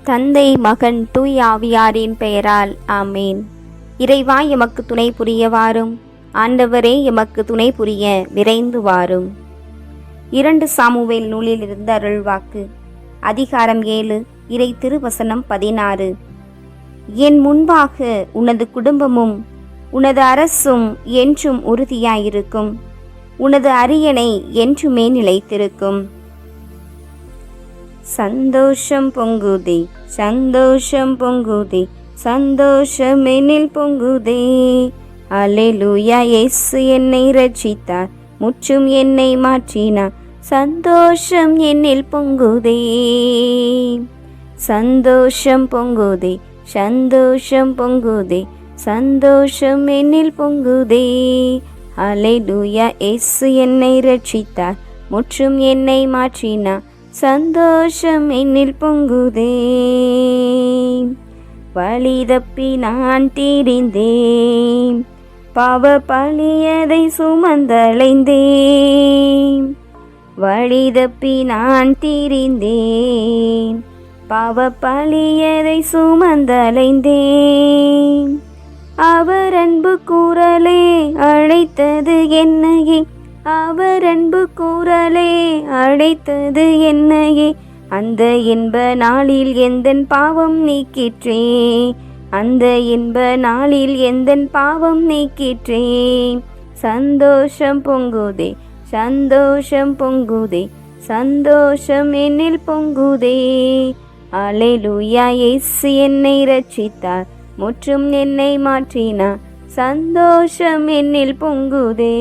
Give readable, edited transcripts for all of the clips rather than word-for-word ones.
தந்தை, மகன், தூய் ஆவியாரின் பெயரால் ஆமேன். இறைவா, எமக்கு துணை புரிய வாரும். ஆண்டவரே, எமக்கு துணை புரிய விரைந்து வாரும். 2 சாமுவேல் நூலிலிருந்து அருள்வாக்கு. அதிகாரம் 7, இறை திருவசனம் 16. என் முன்பாக உனது குடும்பமும் உனது அரசும் என்றும் உறுதியாயிருக்கும். உனது அரியணை என்றுமே நிலைத்திருக்கும். சந்தோஷம் பொங்குதே, சந்தோஷம் பொங்குதே, சந்தோஷம் என்னில் பொங்குதே. அல்லேலூயா, இயேசு என்னை ரட்சித்தார், முற்றும் என்னை மாற்றினார். சந்தோஷம் என்னில் பொங்குதே, சந்தோஷம் பொங்குதே, சந்தோஷம் பொங்குதே, சந்தோஷம் என்னில் பொங்குதே. அல்லேலூயா, இயேசு என்னை ரட்சித்தார், முற்றும் என்னை மாற்றினார். சந்தோஷம் என்னில் பொங்குதே. வழி தப்பி நான் திரிந்தேன், பாவ பழியதை சுமந்தலைந்தேன். வழி தப்பி நான் திரிந்தேன், பாவ பழியதை சுமந்தலைந்தேன். அவர் அன்பு குரலே அழைத்தது என்னையே, அவர் அன்பு குரலே அழைத்தது என்னையே. அந்த இன்ப நாளில் எந்தன் பாவம் நீக்கிற்றே, அந்த இன்ப நாளில் எந்தன் பாவம் நீக்கிற்றே. சந்தோஷம் பொங்குதே, சந்தோஷம் பொங்குதே, சந்தோஷம் என்னில் பொங்குதே. அல்லேலூயா, இயேசு என்னை ரட்சித்தார், முற்றும் என்னை மாற்றினார். சந்தோஷம் என்னில் பொங்குதே.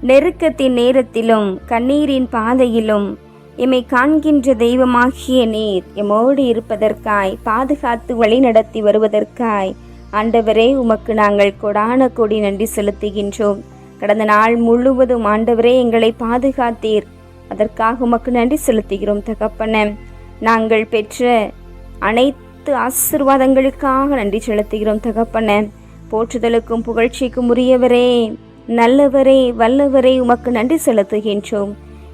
நெருக்கத்தின் நேரத்திலும் கண்ணீரின் பாதையிலும் எம்மை காண்கின்ற தெய்வமாகிய நீர் எம்மோடு இருப்பதற்காய், பாதுகாத்து வழிநடத்தி வருவதற்காய் ஆண்டவரே, உமக்கு நாங்கள் கொடான கொடி நன்றி செலுத்துகின்றோம். கடந்த நாள் முழுவதும் ஆண்டவரே எங்களை பாதுகாத்தீர், அதற்காக உமக்கு நன்றி செலுத்துகிறோம் தகப்பனே. நாங்கள் பெற்ற அனைத்து ஆசீர்வாதங்களுக்காக நன்றி செலுத்துகிறோம் தகப்பனே. போற்றுதலுக்கும் புகழ்ச்சிக்கும் உரியவரே, நல்லவரே, வல்லவரே, உமக்கு நன்றி செலுத்துகின்றோம்.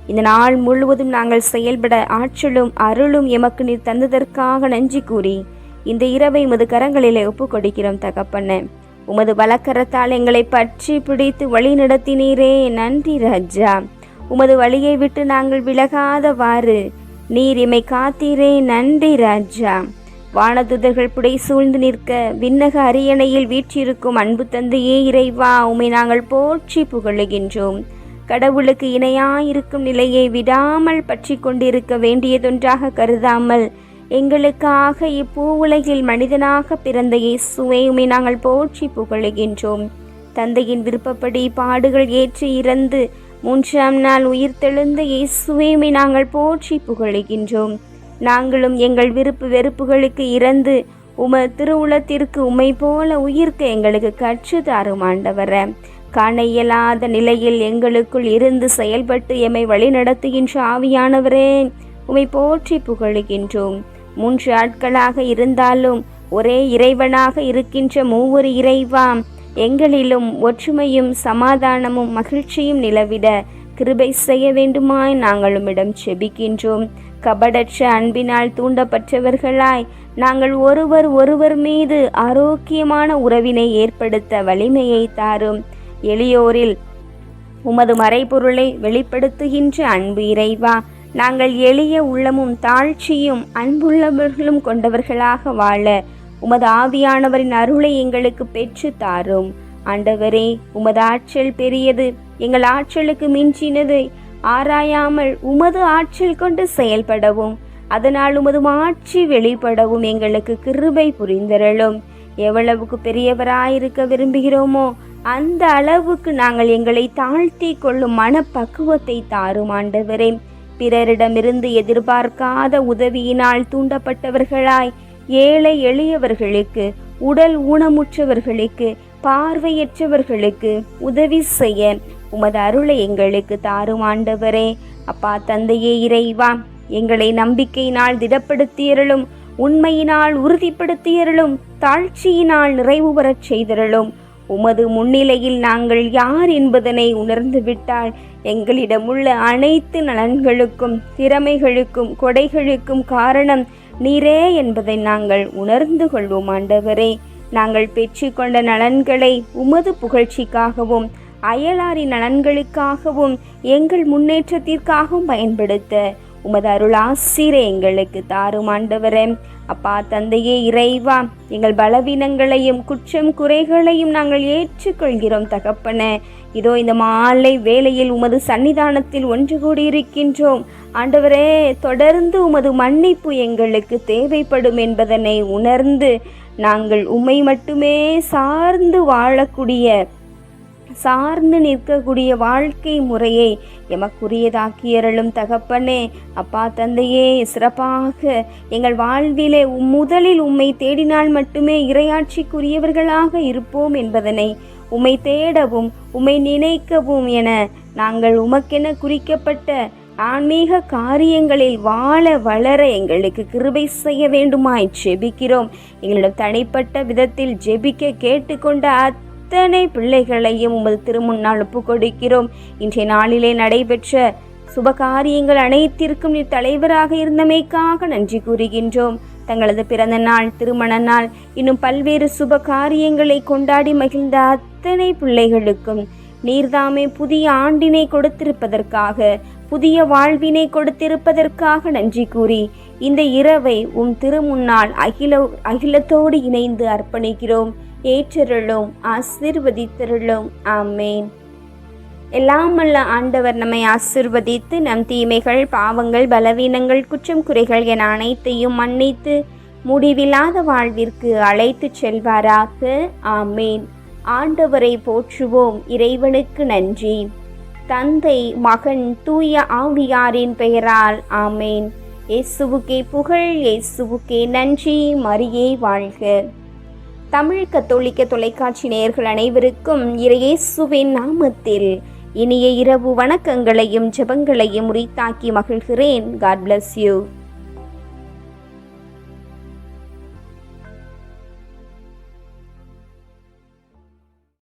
இந்த நாள் முழுவதும் நாங்கள் செயல்பட ஆற்றலும் அருளும் எமக்கு நீர் தந்ததற்காக நன்றி கூறி இந்த இரவை உமது கரங்களிலே ஒப்பு கொடுக்கிறோம் தகப்பனே. உமது வலக்கரத்தால் எங்களை பற்றி பிடித்து வழி நடத்தினீரே, நன்றி ராஜா. உமது வழியை விட்டு நாங்கள் விலகாதவாறு நீர் எம்மை காத்தீரே, நன்றி ராஜா. வானதுதர்கள் புடை சூழ்ந்து நிற்க விண்ணக அரியணையில் வீற்றிருக்கும் அன்பு தந்தையே இறைவா, உம்மை நாங்கள் போற்றி புகழுகின்றோம். கடவுளுக்கு இணையாயிருக்கும் நிலையை விடாமல் பற்றி கொண்டிருக்க வேண்டியதொன்றாக கருதாமல் எங்களுக்காக இப்பூ உலகில் மனிதனாக பிறந்த இயேசுவை உம்மை நாங்கள் போற்றி புகழுகின்றோம். தந்தையின் விருப்பப்படி பாடுகள் ஏற்றி இறந்து 3ஆம் நாள் உயிர்த்தெழுந்த இயேசுவை உம்மை நாங்கள் போற்றி புகழுகின்றோம். நாங்களும் எங்கள் விருப்பு வெறுப்புகளுக்கு இறந்து உமது திருவுளத்திற்கு உம்மை போல உயிர்க்க எங்களுக்கு கற்று தாரும் ஆண்டவரே. காண இயலாத நிலையில் எங்களுக்குள் இருந்து செயல்பட்டு எம்மை வழி நடத்துகின்ற ஆவியானவரே, உம்மை போற்றி புகழுகின்றோம். 3 ஆட்களாக இருந்தாலும் ஒரே இறைவனாக இருக்கின்ற மூவொரு இறைவா, எங்களிலும் ஒற்றுமையும் சமாதானமும் மகிழ்ச்சியும் நிலவிட கிருபை செய்ய வேண்டுமாய் நாங்கள் உம்மிடம் செபிக்கின்றோம். கபடற்ற அன்பினால் தூண்டப்பட்டவர்களாய் நாங்கள் ஒருவர் மீது ஆரோக்கியமான உறவினை ஏற்படுத்த வலிமையை தாரும். எளியோரில் உமது மறைபொருளை வெளிப்படுத்துகின்ற அன்பு இறைவா, நாங்கள் எளிய உள்ளமும் தாழ்ச்சியும் அன்புள்ளவர்களும் கொண்டவர்களாக வாழ உமது ஆவியானவரின் அருளை எங்களுக்கு பெற்று தாரும். ஆண்டவரே, உமது ஆற்றல் பெரியது, எங்கள் ஆற்றலுக்கு மிஞ்சினது. ஆராயாமல் உமது ஆற்றல் கொண்டு செயல்படவும் அதனால் உமது ஆட்சி வெளிப்படவும் எங்களுக்கு கிருபை புரிந்தருளும். எவ்வளவுக்கு பெரியவராயிருக்க விரும்புகிறோமோ அந்த அளவுக்கு நாங்கள் எங்களை தாழ்த்தி கொள்ளும் மனப்பக்குவத்தை தாரும் ஆண்டவரே. பிறரிடமிருந்து எதிர்பார்க்காத உதவியினால் தூண்டப்பட்டவர்களாய் ஏழை எளியவர்களுக்கு, உடல் ஊனமுற்றவர்களுக்கு, பார்வையற்றவர்களுக்கு உதவி செய்ய உமது அருளை எங்களுக்கு தாரும் ஆண்டவரே. அப்பா தந்தையே இறைவா, எங்களை நம்பிக்கையினால் திடப்படுத்தியருளும், உண்மையினால் உறுதிப்படுத்தியருளும், தாழ்ச்சியினால் நிறைவு பெறச் செய்தருளும். உமது முன்னிலையில் நாங்கள் யார் என்பதனை உணர்ந்து விட்டால் எங்களிடமுள்ள அனைத்து நலன்களுக்கும் திறமைகளுக்கும் கொடைகளுக்கும் காரணம் நீரே என்பதை நாங்கள் உணர்ந்து கொள்வோம் ஆண்டவரே. நாங்கள் பெற்றுக்கொண்ட நலன்களை உமது புகழ்ச்சிக்காகவும் அயலாரின் நலன்களுக்காகவும் எங்கள் முன்னேற்றத்திற்காகவும் பயன்படுத்த உமது அருளாசிரை எங்களுக்கு தாரும் ஆண்டவரே. அப்பா தந்தையே இறைவா, எங்கள் பலவீனங்களையும் குற்றம் குறைகளையும் நாங்கள் ஏற்றுக்கொள்கிறோம் தகப்பனே. இதோ இந்த மாலை வேளையில் உமது சன்னிதானத்தில் ஒன்று கூடியிருக்கின்றோம் ஆண்டவரே. தொடர்ந்து உமது மன்னிப்பு எங்களுக்கு தேவைப்படும் என்பதனை உணர்ந்து நாங்கள் உம்மை மட்டுமே சார்ந்து நிற்கக்கூடிய வாழ்க்கை முறையை எமக்குரியதாக்கியருளும் தகப்பனே. அப்பா தந்தையே, சிறப்பாக எங்கள் வாழ்விலே முதலில் உம்மை தேடினால் மட்டுமே இறையாட்சிக்குரியவர்களாக இருப்போம் என்பதனை உம்மை தேடவும் உம்மை நினைக்கவும் என நாங்கள் உமக்கென குறிக்கப்பட்ட ஆன்மீக காரியங்களில் வாழ வளர எங்களுக்கு கிருபை செய்ய வேண்டுமாய் ஜெபிக்கிறோம். எங்களிடம் தனிப்பட்ட விதத்தில் ஜெபிக்க கேட்டுக்கொண்ட அத்தனை பிள்ளைகளையும் உமது திருமுன்னால் ஒப்புக் கொடுக்கிறோம். இன்றைய நாளிலே நடைபெற்ற சுப காரியங்கள் அனைத்திற்கும் நீர் தலைவராக இருந்தமைக்காக நன்றி கூறுகின்றோம். தங்களது பிறந்த நாள், திருமண நாள், இன்னும் பல்வேறு சுப காரியங்களை கொண்டாடி மகிழ்ந்த அத்தனை பிள்ளைகளுக்கும் நீர்தாமே புதிய ஆண்டினை கொடுத்திருப்பதற்காக, புதிய வாழ்வினை கொடுத்திருப்பதற்காக நன்றி கூறி இந்த இரவை திருமுன்னால் அகிலத்தோடு இணைந்து அர்ப்பணிக்கிறோம். ஏற்றருளும், ஆசீர்வதித்தருளும். ஆமேன். எல்லாம் வல்ல ஆண்டவர் நம்மை ஆசீர்வதித்து நம் தீமைகள், பாவங்கள், பலவீனங்கள், குற்றம் குறைகள் என அனைத்தையும் மன்னித்து முடிவில்லாத வாழ்விற்கு அழைத்து செல்வாராக. ஆமேன். ஆண்டவரை போற்றுவோம். இறைவனுக்கு நன்றி. தந்தை, மகன், தூய ஆவியாரின் பெயரால். ஆமேன். இயேசுவுக்கே புகழ், இயேசுவுக்கே நன்றி. மரியே வாழ்க. தமிழ் கத்தோலிக்க தொலைக்காட்சி நேயர்கள் அனைவருக்கும் இயேசுவின் நாமத்தில் இனிய இரவு வணக்கங்களையும் ஜெபங்களையும் உரித்தாக்கி மகிழ்கிறேன். God bless you.